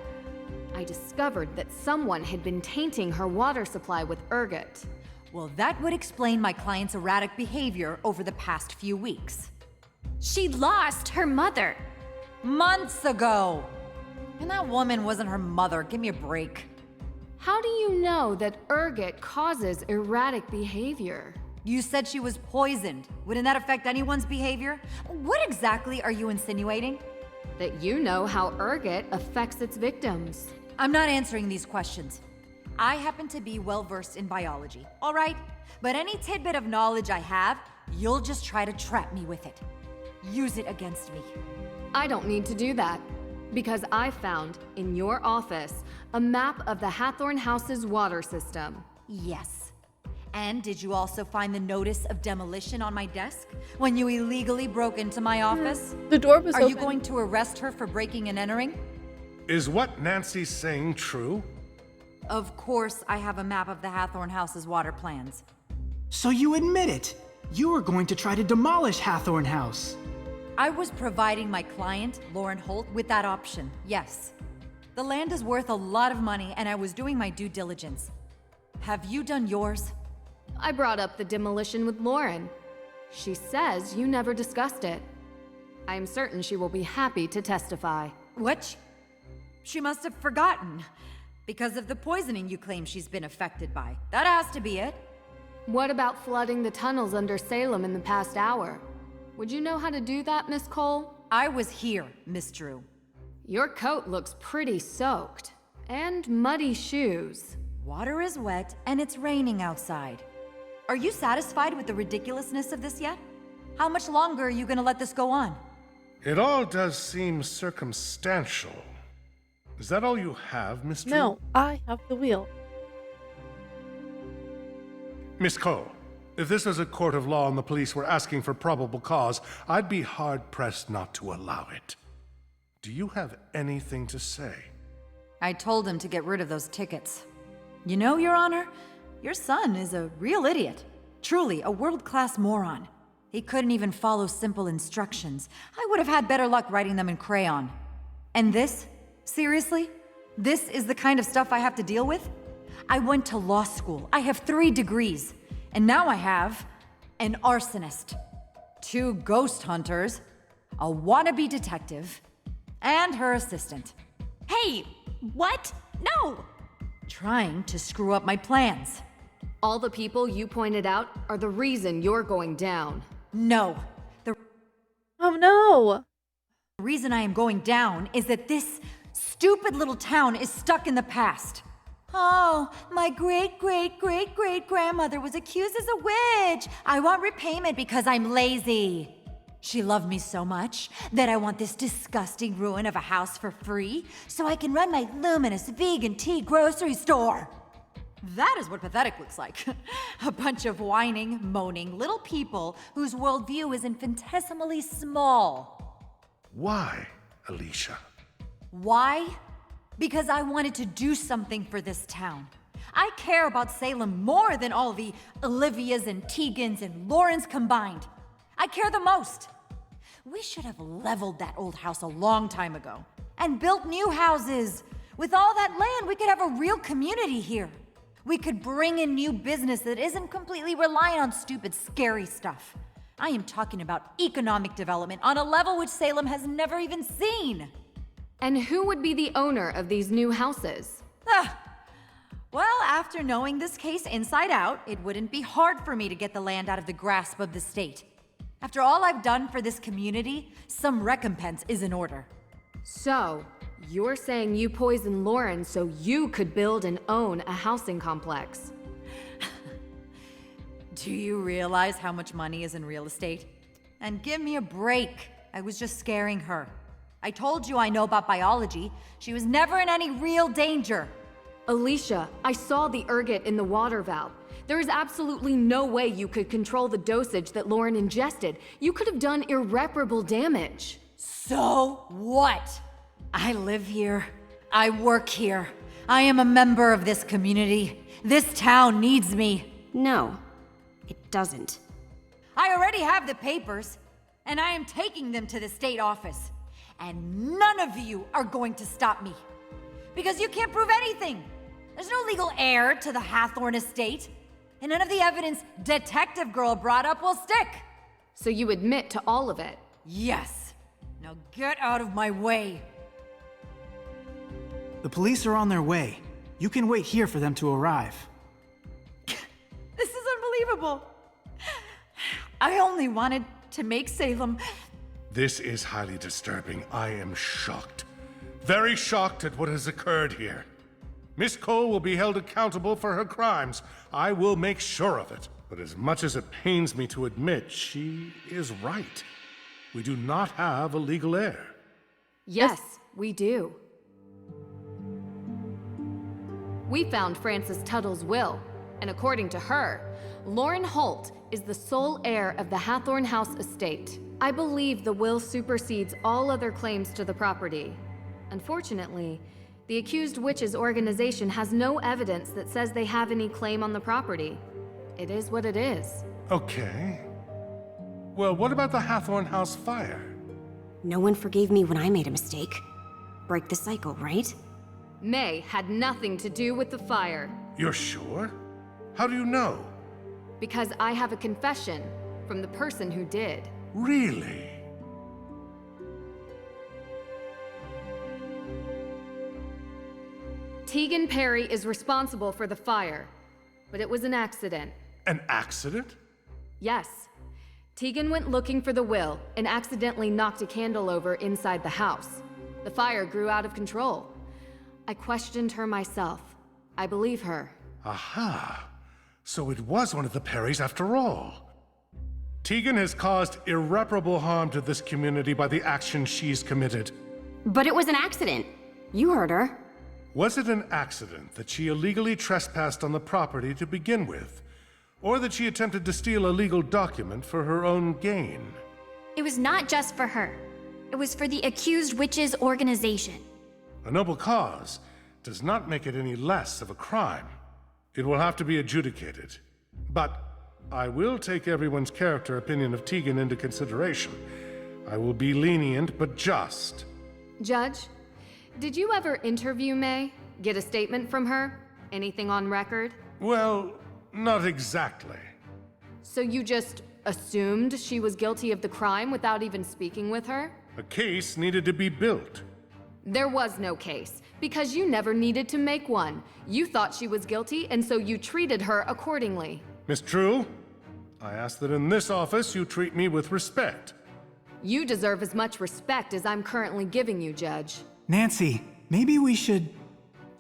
[SPEAKER 3] I discovered that someone had been tainting her water supply with ergot.
[SPEAKER 8] Well, that would explain my client's erratic behavior over the past few weeks.
[SPEAKER 6] She lost her mother.
[SPEAKER 8] Months ago! And that woman wasn't her mother. Give me a break.
[SPEAKER 3] How do you know that ergot causes erratic behavior?
[SPEAKER 8] You said she was poisoned. Wouldn't that affect anyone's behavior? What exactly are you insinuating?
[SPEAKER 3] That you know how ergot affects its victims.
[SPEAKER 8] I'm not answering these questions. I happen to be well-versed in biology, all right? But any tidbit of knowledge I have, you'll just try to trap me with it. Use it against me.
[SPEAKER 3] I don't need to do that, because I found, in your office, a map of the Hathorn House's water system.
[SPEAKER 8] Yes. And did you also find the notice of demolition on my desk when you illegally broke into my office?
[SPEAKER 1] The door was
[SPEAKER 8] Are
[SPEAKER 1] open.
[SPEAKER 8] you going to arrest her for breaking and entering?
[SPEAKER 7] Is what Nancy's saying true?
[SPEAKER 8] Of course, I have a map of the Hathorn House's water plans.
[SPEAKER 5] So you admit it. You were going to try to demolish Hathorn House.
[SPEAKER 8] I was providing my client, Lauren Holt, with that option, yes. The land is worth a lot of money, and I was doing my due diligence. Have you done yours?
[SPEAKER 3] I brought up the demolition with Lauren. She says you never discussed it. I'm certain she will be happy to testify.
[SPEAKER 8] What? She must have forgotten. Because of the poisoning you claim she's been affected by. That has to be it.
[SPEAKER 3] What about flooding the tunnels under Salem in the past hour? Would you know how to do that, Miss Cole?
[SPEAKER 8] I was here, Miss Drew.
[SPEAKER 3] Your coat looks pretty soaked. And muddy shoes.
[SPEAKER 8] Water is wet, and it's raining outside. Are you satisfied with the ridiculousness of this yet? How much longer are you gonna let this go on?
[SPEAKER 7] It all does seem circumstantial. Is that all you have, Miss Drew?
[SPEAKER 1] No, I have the wheel.
[SPEAKER 7] Miss Cole, if this was a court of law and the police were asking for probable cause, I'd be hard-pressed not to allow it. Do you have anything to say?
[SPEAKER 8] I told him to get rid of those tickets. You know, Your Honor, your son is a real idiot. Truly, a world-class moron. He couldn't even follow simple instructions. I would have had better luck writing them in crayon. And this? Seriously? This is the kind of stuff I have to deal with? I went to law school. I have 3 degrees. And now I have an arsonist, 2 ghost hunters, a wannabe detective, and her assistant.
[SPEAKER 4] Hey, what? No!
[SPEAKER 8] Trying to screw up my plans.
[SPEAKER 3] All the people you pointed out are the reason you're going down.
[SPEAKER 8] No. The
[SPEAKER 1] Oh no!
[SPEAKER 8] reason I am going down is that this stupid little town is stuck in the past. Oh, my great-great-great-great-grandmother was accused as a witch. I want repayment because I'm lazy. She loved me so much that I want this disgusting ruin of a house for free so I can run my luminous vegan tea grocery store. That is what pathetic looks like. A bunch of whining, moaning little people whose worldview is infinitesimally small.
[SPEAKER 7] Why, Alicia?
[SPEAKER 8] Why? Because I wanted to do something for this town. I care about Salem more than all the Olivias and Tegans and Laurens combined. I care the most. We should have leveled that old house a long time ago and built new houses. With all that land, we could have a real community here. We could bring in new business that isn't completely reliant on stupid, scary stuff. I am talking about economic development on a level which Salem has never even seen.
[SPEAKER 3] And who would be the owner of these new houses?
[SPEAKER 8] Well, after knowing this case inside out, it wouldn't be hard for me to get the land out of the grasp of the state. After all I've done for this community, some recompense is in order.
[SPEAKER 3] So, you're saying you poisoned Lauren so you could build and own a housing complex?
[SPEAKER 8] Do you realize how much money is in real estate? And give me a break. I was just scaring her. I told you I know about biology. She was never in any real danger.
[SPEAKER 3] Alicia, I saw the ergot in the water valve. There is absolutely no way you could control the dosage that Lauren ingested. You could have done irreparable damage.
[SPEAKER 8] So what? I live here. I work here. I am a member of this community. This town needs me.
[SPEAKER 4] No, it doesn't.
[SPEAKER 8] I already have the papers, and I am taking them to the state office. And none of you are going to stop me. Because you can't prove anything. There's no legal heir to the Hathorn estate. And none of the evidence Detective Girl brought up will stick.
[SPEAKER 3] So you admit to all of it?
[SPEAKER 8] Yes. Now get out of my way.
[SPEAKER 5] The police are on their way. You can wait here for them to arrive.
[SPEAKER 8] This is unbelievable. I only wanted to make Salem.
[SPEAKER 7] This is highly disturbing. I am shocked. Very shocked at what has occurred here. Miss Cole will be held accountable for her crimes. I will make sure of it. But as much as it pains me to admit, she is right. We do not have a legal heir.
[SPEAKER 3] Yes, we do. We found Francis Tuttle's will. And according to her, Lauren Holt is the sole heir of the Hathorn House estate. I believe the will supersedes all other claims to the property. Unfortunately, the accused witch's organization has no evidence that says they have any claim on the property. It is what it is.
[SPEAKER 7] Okay. Well, what about the Hathorn House fire?
[SPEAKER 4] No one forgave me when I made a mistake. Break the cycle, right?
[SPEAKER 3] May had nothing to do with the fire.
[SPEAKER 7] You're sure? How do you know?
[SPEAKER 3] Because I have a confession from the person who did.
[SPEAKER 7] Really?
[SPEAKER 3] Tegan Perry is responsible for the fire, but it was an accident.
[SPEAKER 7] An accident?
[SPEAKER 3] Yes. Tegan went looking for the will and accidentally knocked a candle over inside the house. The fire grew out of control. I questioned her myself. I believe her.
[SPEAKER 7] Aha. So it was one of the Perrys after all. Tegan has caused irreparable harm to this community by the actions she's committed.
[SPEAKER 4] But it was an accident. You heard her.
[SPEAKER 7] Was it an accident that she illegally trespassed on the property to begin with? Or that she attempted to steal a legal document for her own gain?
[SPEAKER 6] It was not just for her. It was for the accused witch's organization.
[SPEAKER 7] A noble cause does not make it any less of a crime. It will have to be adjudicated. But I will take everyone's character opinion of Tegan into consideration. I will be lenient but just.
[SPEAKER 3] Judge, did you ever interview May? Get a statement from her? Anything on record?
[SPEAKER 7] Well, not exactly.
[SPEAKER 3] So you just assumed she was guilty of the crime without even speaking with her?
[SPEAKER 7] A case needed to be built.
[SPEAKER 3] There was no case, because you never needed to make one. You thought she was guilty, and so you treated her accordingly.
[SPEAKER 7] Miss True, I ask that in this office you treat me with respect.
[SPEAKER 3] You deserve as much respect as I'm currently giving you, Judge.
[SPEAKER 5] Nancy, maybe we should...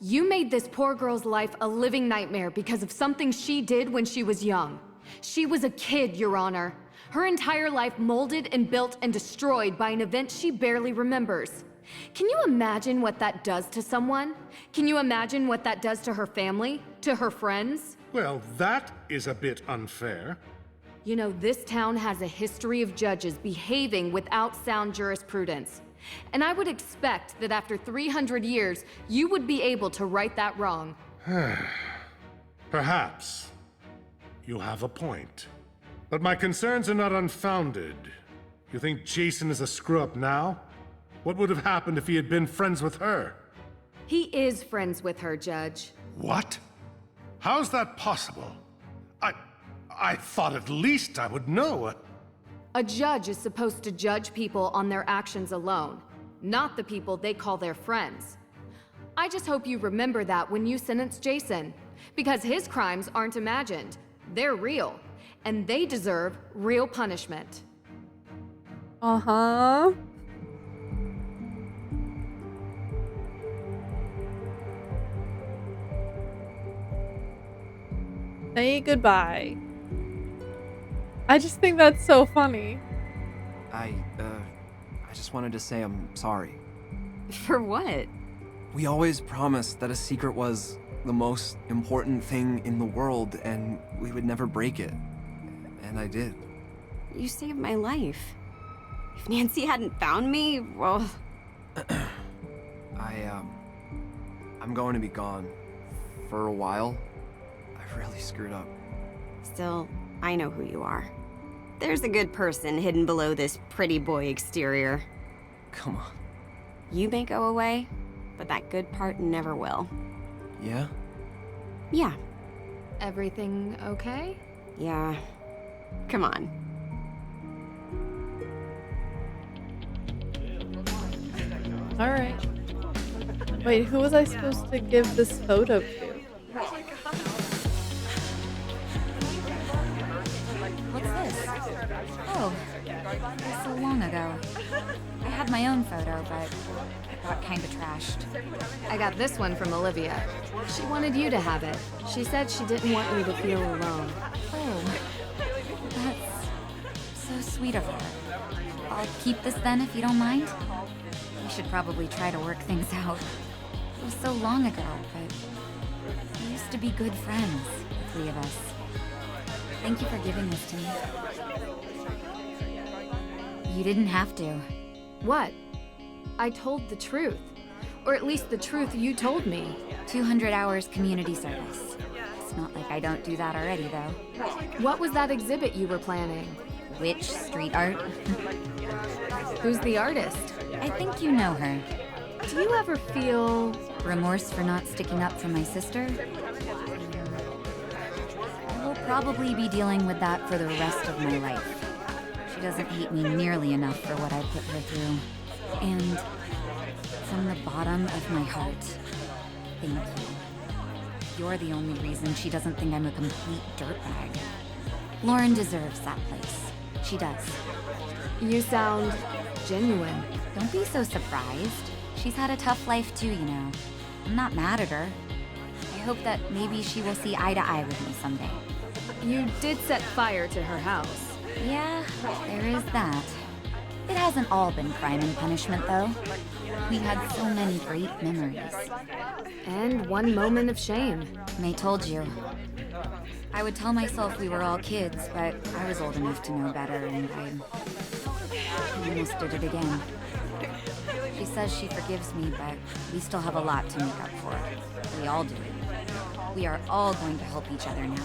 [SPEAKER 3] You made this poor girl's life a living nightmare because of something she did when she was young. She was a kid, Your Honor. Her entire life molded and built and destroyed by an event she barely remembers. Can you imagine what that does to someone? Can you imagine what that does to her family? To her friends?
[SPEAKER 7] Well, that is a bit unfair.
[SPEAKER 3] You know, this town has a history of judges behaving without sound jurisprudence. And I would expect that after 300 years, you would be able to right that wrong.
[SPEAKER 7] Perhaps. You have a point. But my concerns are not unfounded. You think Jason is a screw-up now? What would have happened if he had been friends with her?
[SPEAKER 3] He is friends with her, Judge.
[SPEAKER 7] What? How's that possible? I thought at least I would know.
[SPEAKER 3] A judge is supposed to judge people on their actions alone, not the people they call their friends. I just hope you remember that when you sentence Jason, because his crimes aren't imagined. They're real, and they deserve real punishment.
[SPEAKER 1] Uh-huh. Say goodbye. I just think that's so funny.
[SPEAKER 9] I just wanted to say I'm sorry.
[SPEAKER 4] For what?
[SPEAKER 9] We always promised that a secret was the most important thing in the world and we would never break it. And I did.
[SPEAKER 4] You saved my life. If Nancy hadn't found me, well...
[SPEAKER 9] I'm going to be gone. For a while. I really screwed up.
[SPEAKER 4] Still, I know who you are. There's a good person hidden below this pretty boy exterior.
[SPEAKER 9] Come on.
[SPEAKER 4] You may go away, but that good part never will.
[SPEAKER 9] Yeah?
[SPEAKER 4] Yeah.
[SPEAKER 3] Everything okay?
[SPEAKER 4] Yeah. Come on.
[SPEAKER 1] All right. Wait, who was I supposed to give this photo to?
[SPEAKER 10] What's this? Oh, it was so long ago. I had my own photo, but it got kinda trashed.
[SPEAKER 3] I got this one from Olivia. She wanted you to have it. She said she didn't want you to feel alone.
[SPEAKER 10] Oh, that's so sweet of her. I'll keep this then if you don't mind. We should probably try to work things out. It was so long ago, but we used to be good friends. 3 of us. Thank you for giving this to me. You didn't have to.
[SPEAKER 3] What? I told the truth. Or at least the truth you told me.
[SPEAKER 10] 200 hours community service. It's not like I don't do that already, though.
[SPEAKER 3] What was that exhibit you were planning?
[SPEAKER 10] Witch street art?
[SPEAKER 3] Who's the artist?
[SPEAKER 10] I think you know her.
[SPEAKER 3] Do you ever feel...
[SPEAKER 10] remorse for not sticking up for my sister? I will probably be dealing with that for the rest of my life. She doesn't hate me nearly enough for what I put her through. And from the bottom of my heart, thank you. You're the only reason she doesn't think I'm a complete dirtbag. Lauren deserves that place. She does.
[SPEAKER 3] You sound genuine.
[SPEAKER 10] Don't be so surprised. She's had a tough life too, you know. I'm not mad at her. I hope that maybe she will see eye to eye with me someday.
[SPEAKER 3] You did set fire to her house.
[SPEAKER 10] Yeah, there is that. It hasn't all been crime and punishment, though. We had so many great memories.
[SPEAKER 3] And one moment of shame.
[SPEAKER 10] I told you. I would tell myself we were all kids, but I was old enough to know better, and I almost did it again. She says she forgives me, but we still have a lot to make up for. We all do. We are all going to help each other now.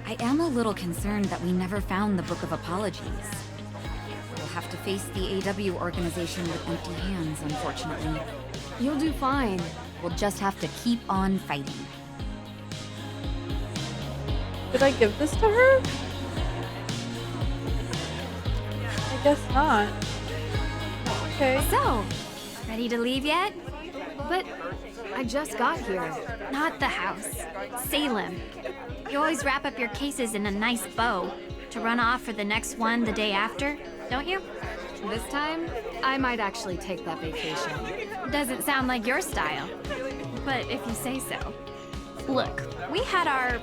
[SPEAKER 10] I am a little concerned that we never found the Book of Apologies. We'll have to face the AW organization with empty hands, unfortunately.
[SPEAKER 3] You'll do fine.
[SPEAKER 10] We'll just have to keep on fighting.
[SPEAKER 1] Did I give this to her? I guess not. Okay.
[SPEAKER 6] So, ready to leave yet?
[SPEAKER 3] But I just got here.
[SPEAKER 6] Not the house. Salem. You always wrap up your cases in a nice bow to run off for the next one the day after, don't you?
[SPEAKER 3] This time, I might actually take that vacation.
[SPEAKER 6] Doesn't sound like your style, but if you say so. Look, we had our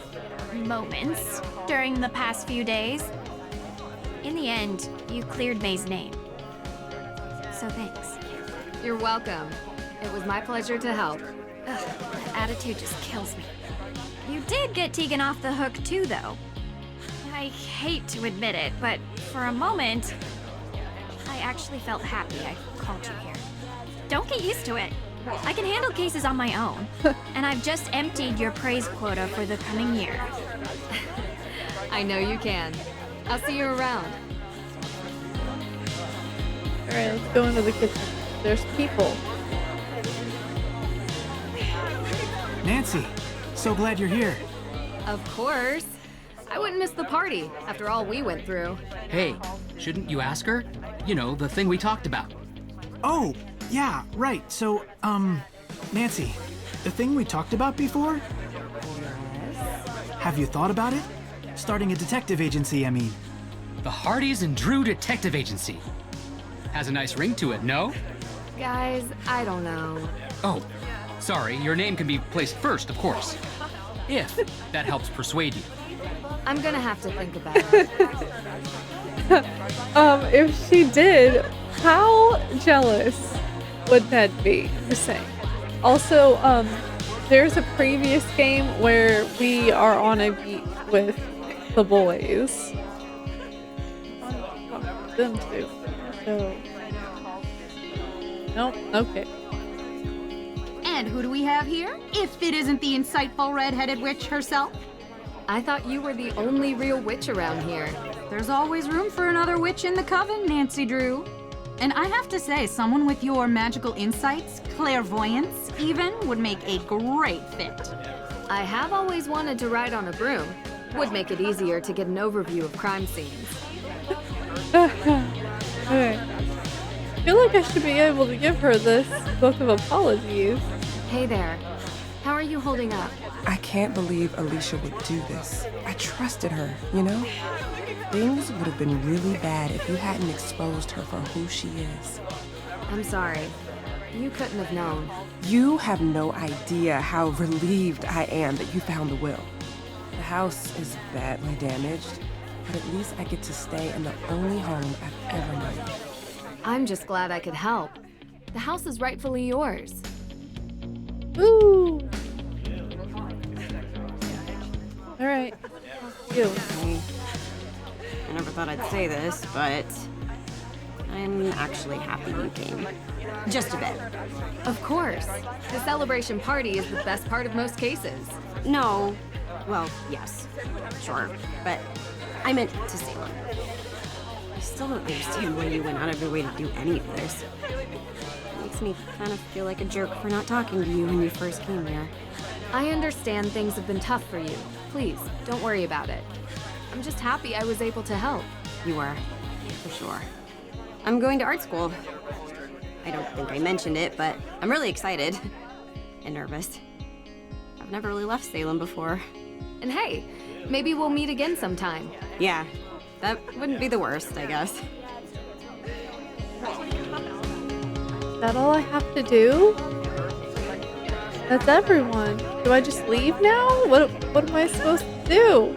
[SPEAKER 6] moments during the past few days. In the end, you cleared May's name. So thanks.
[SPEAKER 3] You're welcome. It was my pleasure to help.
[SPEAKER 6] Ugh, that attitude just kills me. You did get Tegan off the hook too, though. I hate to admit it, but for a moment, I actually felt happy I called you here. Don't get used to it. I can handle cases on my own, and I've just emptied your praise quota for the coming year.
[SPEAKER 3] I know you can. I'll see you around.
[SPEAKER 1] Alright, let's go into the kitchen. There's people.
[SPEAKER 5] Nancy, so glad you're here.
[SPEAKER 3] Of course. I wouldn't miss the party after all we went through.
[SPEAKER 2] Hey, shouldn't you ask her? You know, the thing we talked about.
[SPEAKER 5] Oh, yeah, right. So, Nancy, the thing we talked about before? Have you thought about it? Starting a detective agency, I mean.
[SPEAKER 2] The Hardys and Drew Detective Agency. Has a nice ring to it, no?
[SPEAKER 3] Guys, I don't know.
[SPEAKER 2] Oh, sorry, your name can be placed first, of course. If that helps persuade you.
[SPEAKER 3] I'm gonna have to think about it.
[SPEAKER 1] If she did, how jealous would Ned be? Just saying. Also, there's a previous game where we are on a beat with the boys. Them too. So. Nope. Okay.
[SPEAKER 11] And who do we have here? If it isn't the insightful red-headed witch herself.
[SPEAKER 3] I thought you were the only real witch around here.
[SPEAKER 11] There's always room for another witch in the coven, Nancy Drew. And I have to say, someone with your magical insights, clairvoyance even, would make a great fit.
[SPEAKER 3] I have always wanted to ride on a broom. Would make it easier to get an overview of crime scenes.
[SPEAKER 1] Okay. I feel like I should be able to give her this book of apologies.
[SPEAKER 3] Hey there. How are you holding up?
[SPEAKER 12] I can't believe Alicia would do this. I trusted her, you know? Things would have been really bad if you hadn't exposed her for who she is.
[SPEAKER 3] I'm sorry. You couldn't have known.
[SPEAKER 12] You have no idea how relieved I am that you found the will. The house is badly damaged, but at least I get to stay in the only home I've ever known.
[SPEAKER 3] I'm just glad I could help. The house is rightfully yours.
[SPEAKER 1] Woo! Alright. You.
[SPEAKER 4] I never thought I'd say this, but I'm actually happy you came. Just a bit.
[SPEAKER 3] Of course. The celebration party is the best part of most cases.
[SPEAKER 4] No. Well, yes. Sure. But I meant to Salem. I still don't understand why you went out of your way to do any of this. It makes me kind of feel like a jerk for not talking to you when you first came here.
[SPEAKER 3] I understand things have been tough for you. Please, don't worry about it. I'm just happy I was able to help.
[SPEAKER 4] You were. For sure. I'm going to art school. I don't think I mentioned it, but I'm really excited. And nervous. I've never really left Salem before.
[SPEAKER 3] And hey, maybe we'll meet again sometime.
[SPEAKER 4] Yeah, that wouldn't be the worst, I guess.
[SPEAKER 1] Is that all I have to do? That's everyone. Do I just leave now? What am I supposed to do?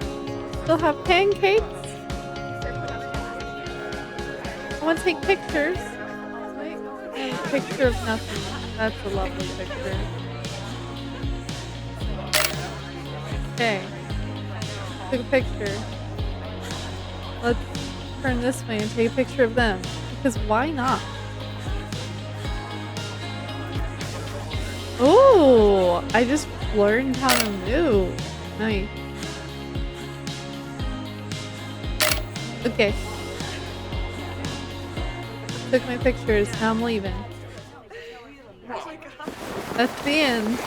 [SPEAKER 1] Still have pancakes? I want to take pictures. Wait, I have a picture of nothing. That's a lovely picture. Okay. Took a picture. Let's turn this way and take a picture of them. Because why not? Oh, I just learned how to move. Nice. Okay. Took my pictures. Now I'm leaving. That's the end.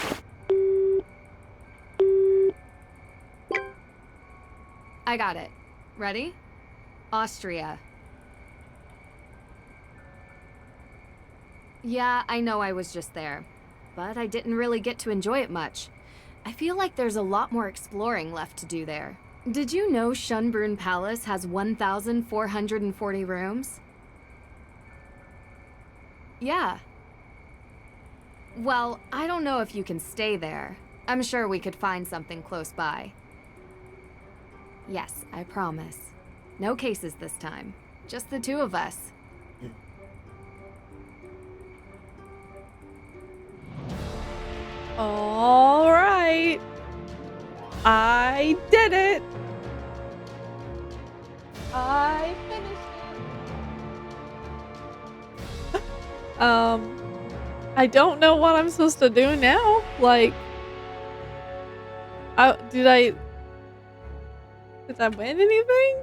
[SPEAKER 3] I got it. Ready? Austria. Yeah, I know I was just there, but I didn't really get to enjoy it much. I feel like there's a lot more exploring left to do there. Did you know Schönbrunn Palace has 1,440 rooms? Yeah. Well, I don't know if you can stay there. I'm sure we could find something close by. Yes, I promise. No cases this time. Just the two of us.
[SPEAKER 1] All right. I did it. I finished it. I don't know what I'm supposed to do now. Like, did I win anything?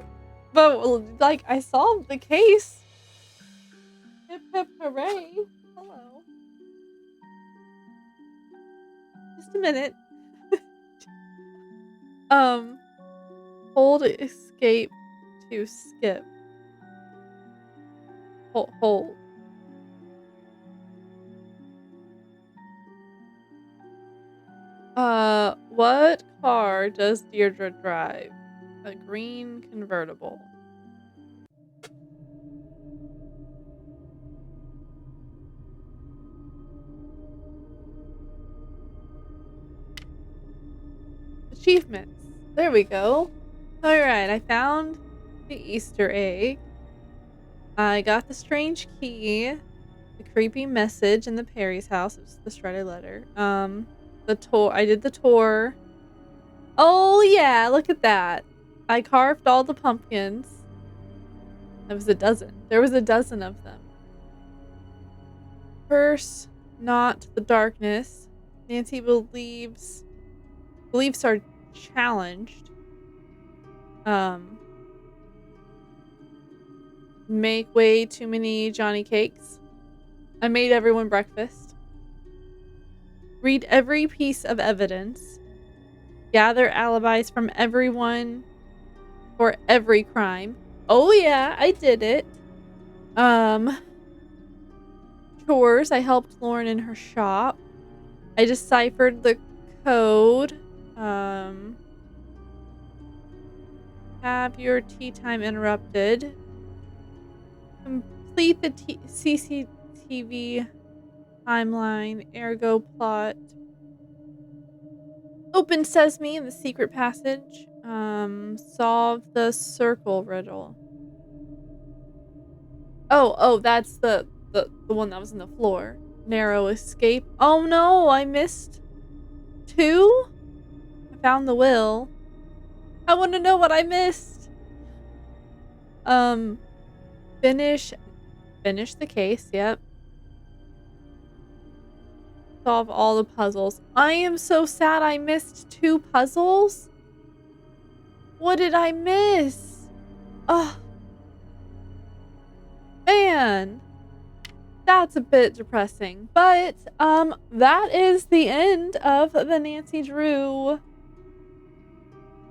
[SPEAKER 1] But like, I solved the case. Hip hip hooray. Hello. Just a minute. Hold escape to skip. Hold. What car does Deirdre drive? A green convertible. Achievements. There we go. Alright, I found the Easter egg. I got the strange key. The creepy message in the Perry's house. It was the shredded letter. The tour. I did the tour. Oh yeah, look at that. I carved all the pumpkins. There was a dozen. There was a dozen of them. Curse not the darkness. Nancy beliefs are challenged. Make way too many Johnny cakes. I made everyone breakfast. Read every piece of evidence. Gather alibis from everyone for every crime. Oh yeah, I did it. Chores. I helped Lauren in her shop. I deciphered the code. Have your tea time interrupted. Complete the CCTV timeline. Ergo plot. Open sesame in the secret passage. Solve the circle riddle. Oh, that's the one that was in the floor. Narrow escape. Oh no, I missed 2. I found the will. I want to know what I missed. Finish the case. Yep. Solve all the puzzles. I am so sad I missed 2 puzzles. What did I miss? Oh, man. That's a bit depressing. But, that is the end of the Nancy Drew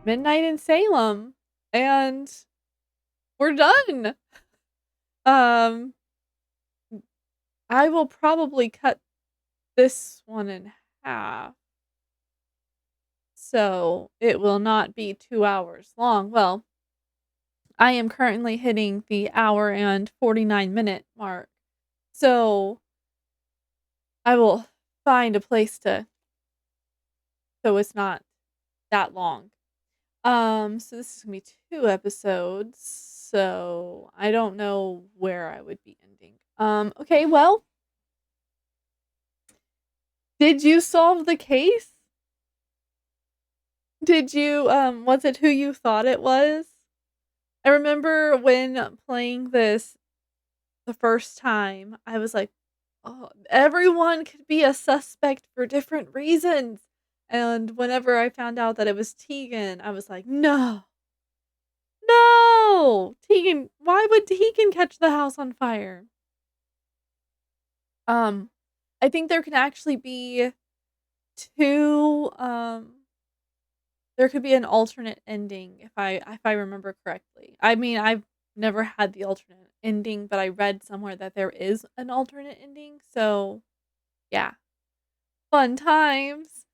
[SPEAKER 1] Midnight in Salem. And we're done. Um, I will probably cut this one in half. So it will not be 2 hours long. Well, I am currently hitting the hour and 49-minute mark. So I will find a place so it's not that long. So this is gonna be 2 episodes. So I don't know where I would be ending. Okay, well, did you solve the case? Did you, was it who you thought it was? I remember when playing this the first time, I was like, oh, everyone could be a suspect for different reasons. And whenever I found out that it was Tegan, I was like, no, no, Tegan, why would Tegan catch the house on fire? Um, I think there can actually be 2, there could be an alternate ending if I remember correctly. I mean, I've never had the alternate ending, but I read somewhere that there is an alternate ending. So, yeah. Fun times.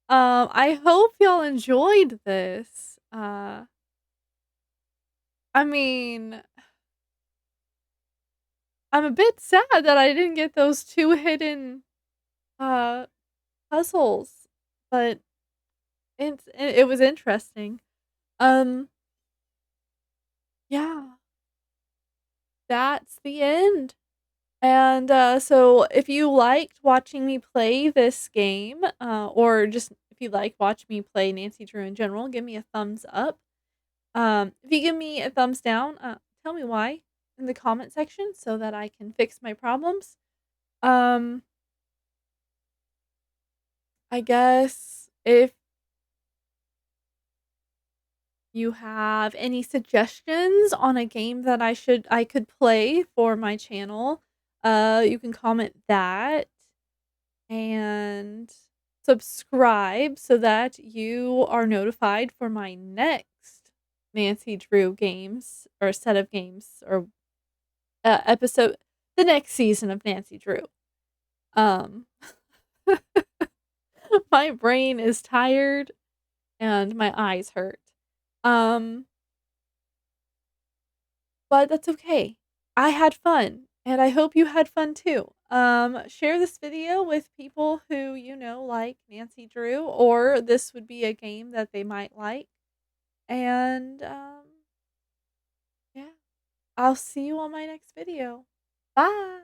[SPEAKER 1] I hope y'all enjoyed this. I mean, I'm a bit sad that I didn't get those 2 hidden uh puzzles, but it was interesting. Um, yeah. That's the end. And, so if you liked watching me play this game, or just if you like watch me play Nancy Drew in general, give me a thumbs up. If you give me a thumbs down, tell me why in the comment section so that I can fix my problems. Um, I guess if you have any suggestions on a game that I could play for my channel, you can comment that and subscribe so that you are notified for my next Nancy Drew games or set of games or episode, the next season of Nancy Drew. Um, my brain is tired and my eyes hurt. Um, but that's okay. I had fun, and I hope you had fun too. Share this video with people who you know like Nancy Drew, or this would be a game that they might like. And yeah, I'll see you on my next video. Bye.